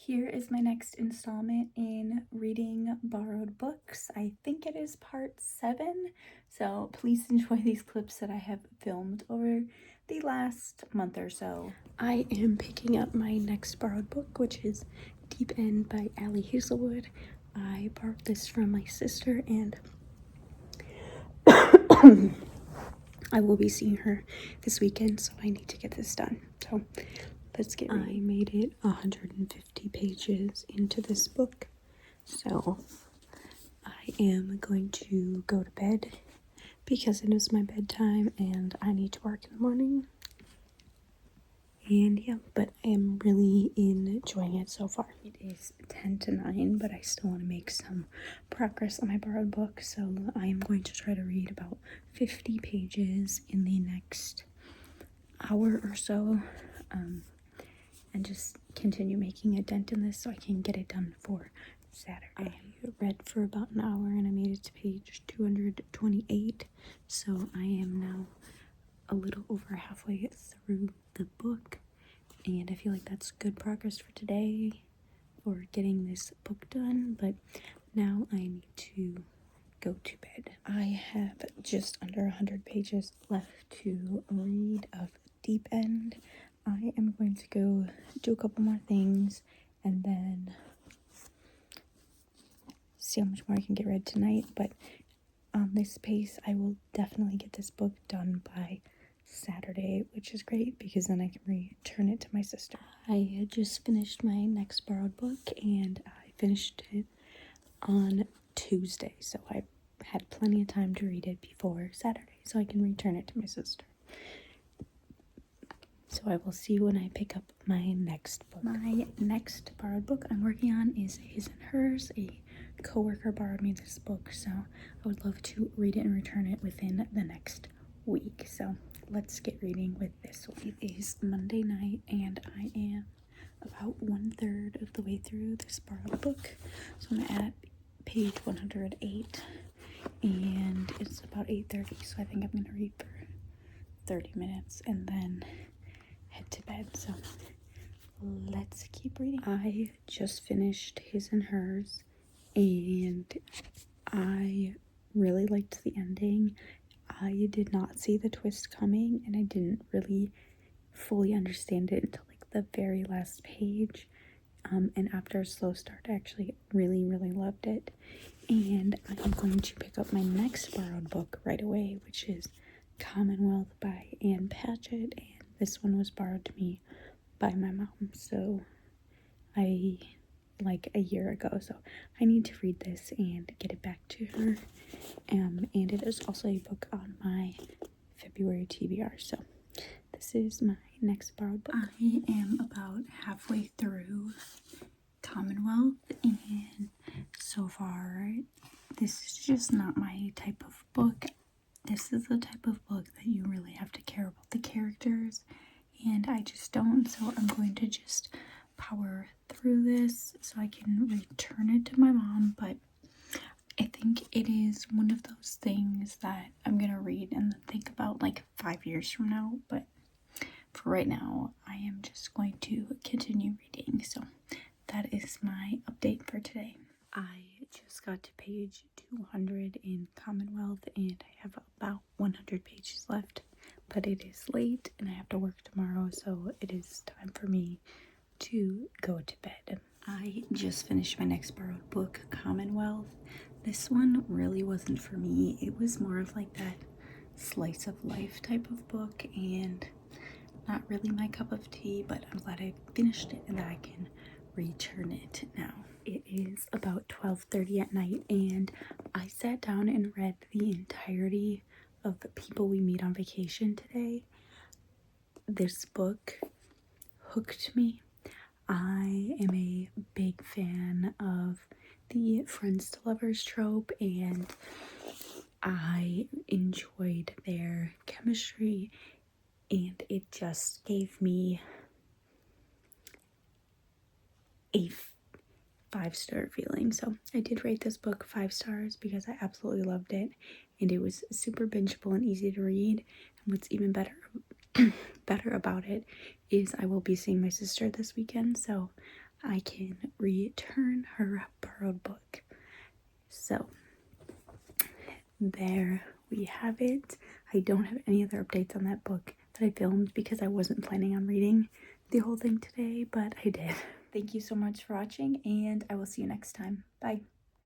Here is my next installment in reading borrowed books. I think it is part 7, so please enjoy these clips that I have filmed over the last month or so. I am picking up my next borrowed book, which is Deep End by Ali Hazelwood. I borrowed this from my sister, and I will be seeing her this weekend, so I need to get this done. So let's get reading. I made it 150 pages into this book, so I am going to go to bed because it is my bedtime and I need to work in the morning. And yeah, but I am really enjoying it so far. It is 10 to 9, but I still want to make some progress on my borrowed book, so I am going to try to read about 50 pages in the next hour or so, and just continue making a dent in this so I can get it done for Saturday. I read for about an hour and I made it to page 228, so I am now a little over halfway through the book, and I feel like that's good progress for today for getting this book done. But now I need to go to bed. I have just under 100 pages left to read of Deep End. I am going to go do a couple more things and then see how much more I can get read tonight, but on this pace I will definitely get this book done by Saturday, which is great because then I can return it to my sister. I had just finished my next borrowed book and I finished it on Tuesday, so I had plenty of time to read it before Saturday so I can return it to my sister. So I will see you when I pick up my next book. My next borrowed book I'm working on is His and Hers. A coworker borrowed me this book, so I would love to read it and return it within the next week. So let's get reading with this one. It is Monday night and I am about 1/3 of the way through this borrowed book. So I'm at page 108 and it's about 8:30, so I think I'm going to read for 30 minutes and then head to bed. So let's keep reading. I just finished His and Hers and I really liked the ending. I did not see the twist coming and I didn't really fully understand it until like the very last page, and after a slow start I actually really loved it. And I'm going to pick up my next borrowed book right away, which is Commonwealth by Anne Patchett, and this one was borrowed to me by my mom, so like a year ago, so I need to read this and get it back to her. And it is also a book on my February TBR, so this is my next borrowed book. I am about halfway through Commonwealth, and so far this is just not my type of book. This is the type of book that you really have to care about the characters, and I just don't, so I'm going to just power through this so I can return it to my mom. But I think it is one of those things that I'm gonna read and think about like 5 years from now, but for right now I am just going to continue reading. So that is my update for today. I just got to page 200 in Commonwealth and I have about 100 pages left, but it is late and I have to work tomorrow, so it is time for me to go to bed. I just finished my next borrowed book, Commonwealth. This one really wasn't for me. It was more of like that slice of life type of book and not really my cup of tea, but I'm glad I finished it and that I can return it now. It is about 12:30 at night and I sat down and read the entirety of The People We Meet on Vacation today. This book hooked me. I am a big fan of the friends to lovers trope and I enjoyed their chemistry, and it just gave me a 5-star feeling. So I did rate this book 5 stars because I absolutely loved it and it was super bingeable and easy to read. And what's even better about it is I will be seeing my sister this weekend, so I can return her borrowed book. So there we have it. I don't have any other updates on that book that I filmed because I wasn't planning on reading the whole thing today, but I did. Thank you so much for watching, and I will see you next time. Bye.